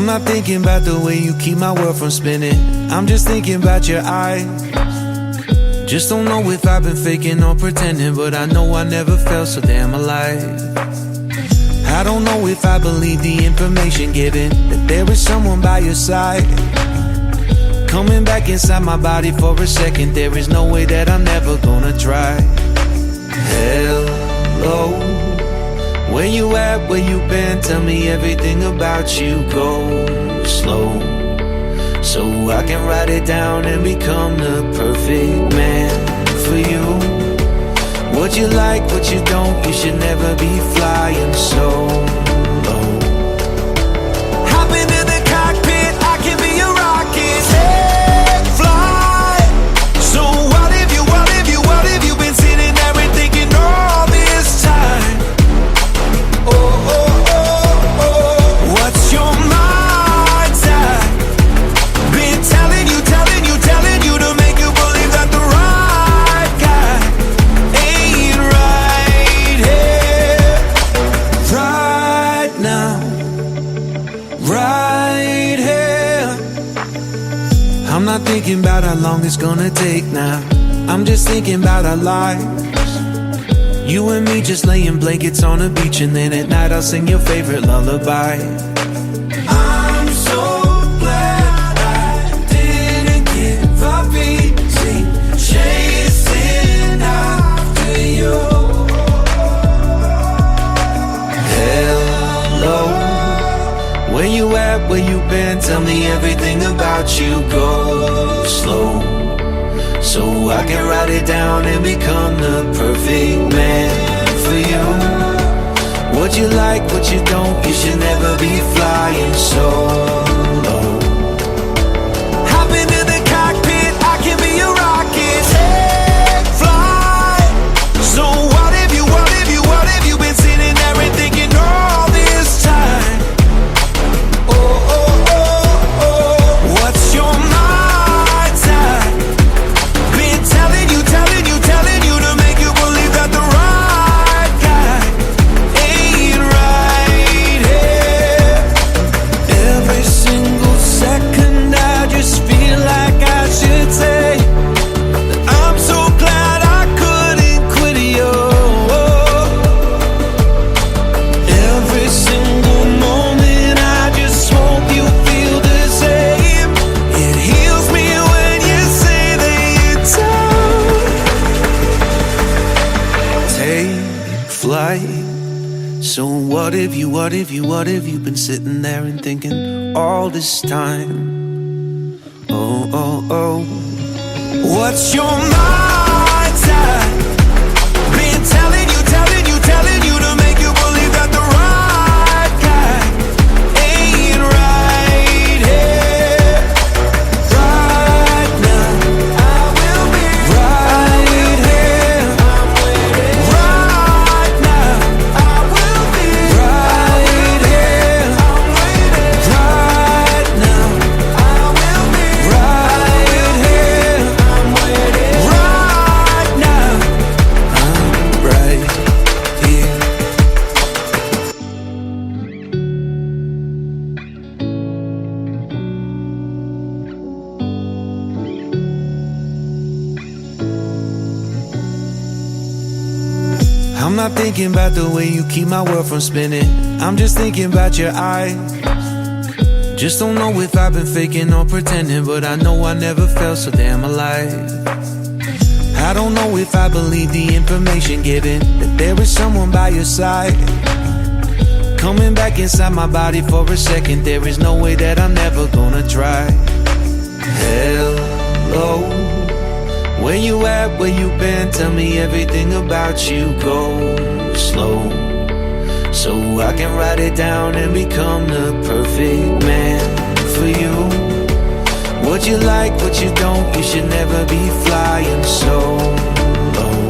not thinking about the way you keep my world from spinning. I'm just thinking about your eyes. Just don't know if I've been faking or pretending, but I know I never felt so damn alive. I don't know if I believe the information given, that there is someone by your side, coming back inside my body for a second. There is no way that I'm never gonna try. Hello, where you at, where you been? Tell me everything about you. Go slow, so I can write it down and become the perfect man for you. What you like, what you don't, you should never be flying so low. Hop into the cockpit, I can be a rocket. Hey, fly. So what have you been sitting there and thinking all this time? Oh, oh, oh, oh. What's your mind's at? Been telling you to make you believe that the right guy ain't right here, right now, right here. I'm not thinking about how long it's gonna take now. I'm just thinking about our lives. You and me just laying blankets on the beach, and then at night I'll sing your favorite lullaby. I'm so glad I didn't give up easy, chasing after you. Hello, where you at, where you been? Tell me everything about you. Go slow, so I can write it down and become the perfect man for you. What you like, what you don't, you should never be flying so low. Hop into the cockpit, I can be a rocket. Hey, fly. So what have you been sitting there and thinking all this time? Oh, oh, oh, oh. What's your mind's at? Been telling you to make you believe that the right guy ain't right here. Every single second I just feel like I should say that I'm so glad I couldn't quit you. Every single moment I just hope you feel the same. It heals me when you say that you're tired. Take flight. So what have you been sitting there and thinking all this time? Oh, oh, oh. What's your mind's at? Been telling you to make you believe that the right guy ain't right here, right now. I will be right here, right now. I will be right here, right now. I will be right here, right now. I'm right here. I'm not thinking about the way you keep my world from spinning. I'm just thinking about your eyes. Just don't know if I've been faking or pretending, but I know I never felt so damn alive. I don't know if I believe the information given, that there is someone by your side, coming back inside my body for a second. There is no way that I'm never gonna try. Hello, where you at, where you been? Tell me everything about you. Go slow, so I can write it down and become the perfect man for you. What you like, what you don't, you should never be flying so low.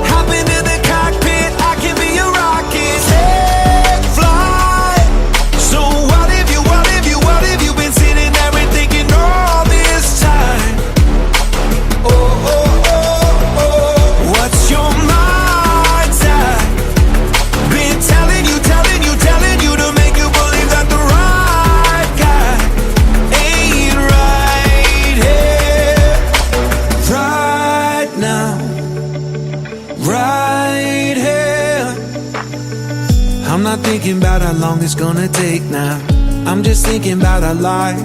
Hop into the cockpit, I can be a rocket. Hey, fly. So what have you been sitting there and thinking all this time? Oh, oh, oh, oh. What's your mind's at? Been telling you to make you believe that the right thinking about how long it's gonna take now. I'm just thinking about our lives.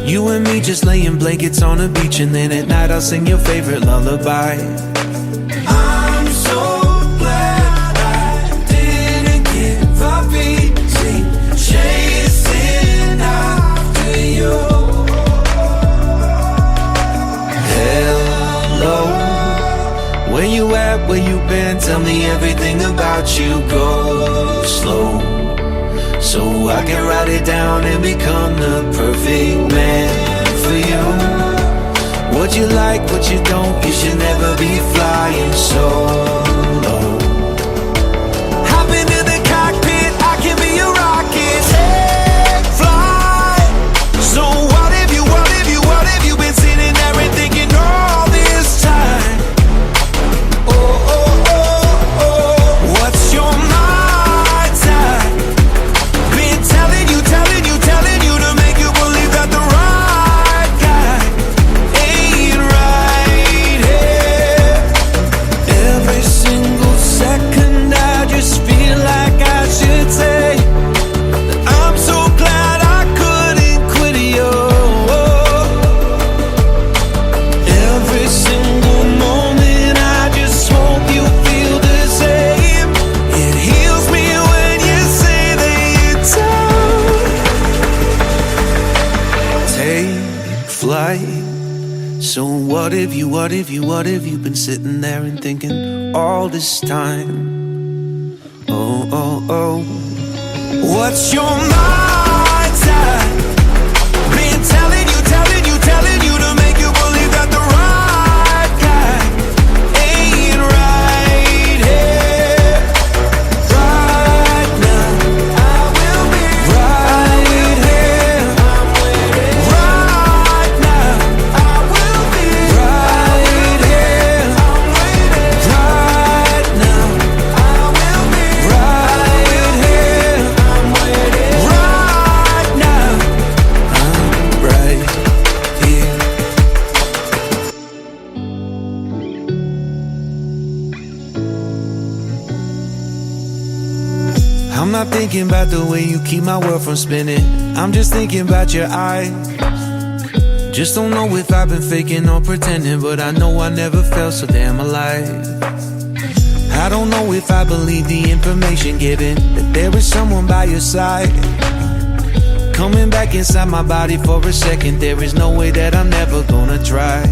You and me just laying blankets on the beach, and then at night I'll sing your favorite lullaby. I'm so glad I didn't give up easy, chasing after you. Hello, where you at, where you been? Tell me everything about you. Go slow, so I can write it down and become the perfect man for you. What you like, what you don't, you should never be flying solo. Hop into the cockpit, I can be your rocket. Hey, fly. So what have you been sitting there and thinking all this time? Oh, oh, oh, oh, what's your mind type? Been telling you to make you believe that the right guy ain't right here. Every single second I just feel like I should say that I'm so glad I couldn't quit you. Every single moment I just hope you feel the same. It heals me when you say that you're tired. Take flight. So what have you been sitting there and thinking all this time? Oh, oh, oh, what's your mind type? Been telling you to make you believe that the right guy ain't right here. Right now, I will be right here. Right now, I will be right here. Right now, I will be right here. Right now, I'm right here. I'm not thinking about the way you keep my world from spinning. I'm just thinking about your eyes. Just don't know if I've been faking or pretending, but I know I never felt so damn alive. I don't know if I believe the information given, that there is someone by your side. Coming back inside my body for a second, there is no way that I'm never gonna try.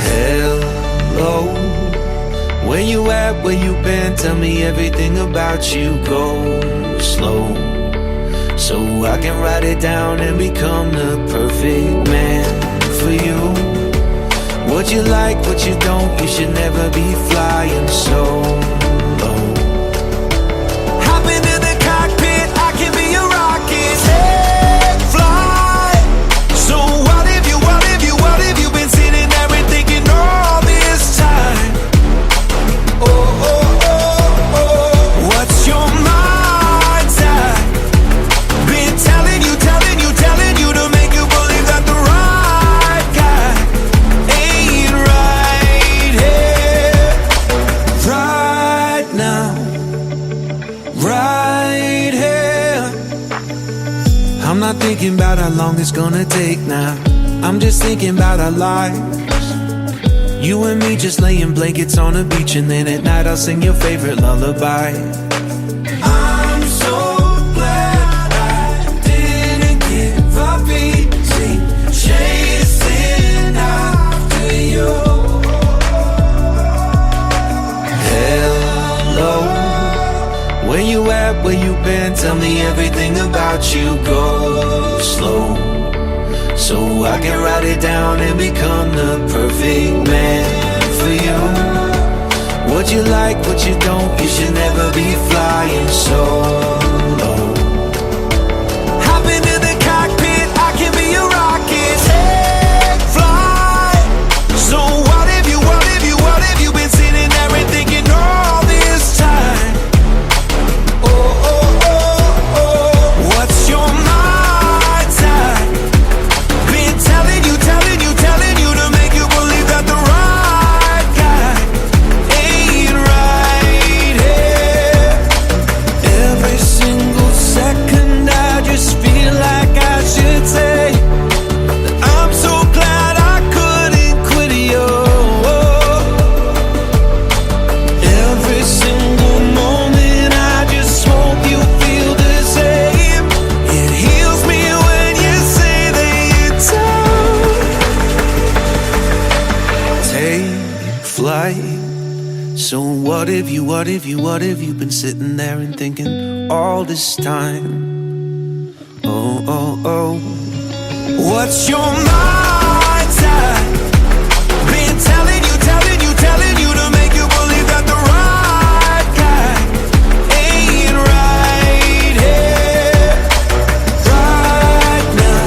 Hello, where you at, where you been? Tell me everything about you. Go slow, so I can write it down and become the perfect man for you. What you like, what you don't, you should never be flying solo. Hop into the cockpit, I can be your rocket. Hey, fly. So what have you been sitting there and thinking all this time? Oh, oh, oh, oh, what's your mind type? Been telling you to make you believe that the right guy ain't right here. Right now, right here. I'm not thinking about how long it's gonna take now. I'm just thinking about our lives. You and me just laying blankets on the beach, and then at night I'll sing your favorite lullaby. I'm so glad I didn't give up easy, chasing after you. Hello, where you at, where you been? Tell me everything about you. Go slow, so I can write it down and become the perfect man for you. What you like, what you don't, you should never be flying solo. Hop into the cockpit, I can be your rocket. Hey, fly. So what have you been sitting there and thinking all this time? Oh, oh, oh, oh, what's your mind type? Been telling you to make you believe that the right guy ain't right here. light. So what if you been sitting there and thinking all this time? Oh, oh, oh. What's your mindset? Been telling you to make you believe that the right guy ain't right here. Right now,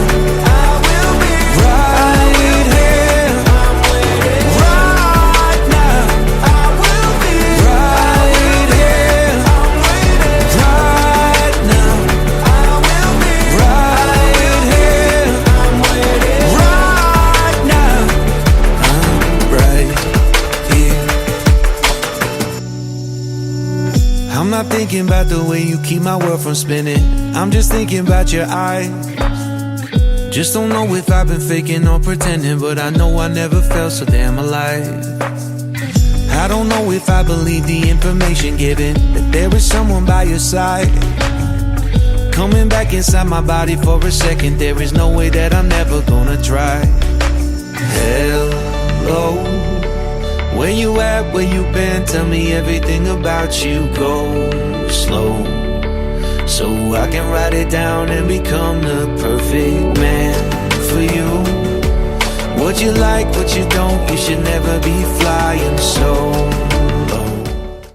I will be right here. Right now, I will be right here. Right now, I will be right here. Right now, I'm right here. I'm not thinking about the way you keep my world from spinning. I'm just thinking about your eyes. Just don't know if I've been faking or pretending, but I know I never felt so damn alive. I don't know if I believe the information given, that there is someone by your side, coming back inside my body for a second. There is no way that I'm never gonna try. Hello, where you at, where you been? Tell me everything about you. Go slow, so I can write it down and become the perfect man for you. What you like, what you don't, you should never be flying solo.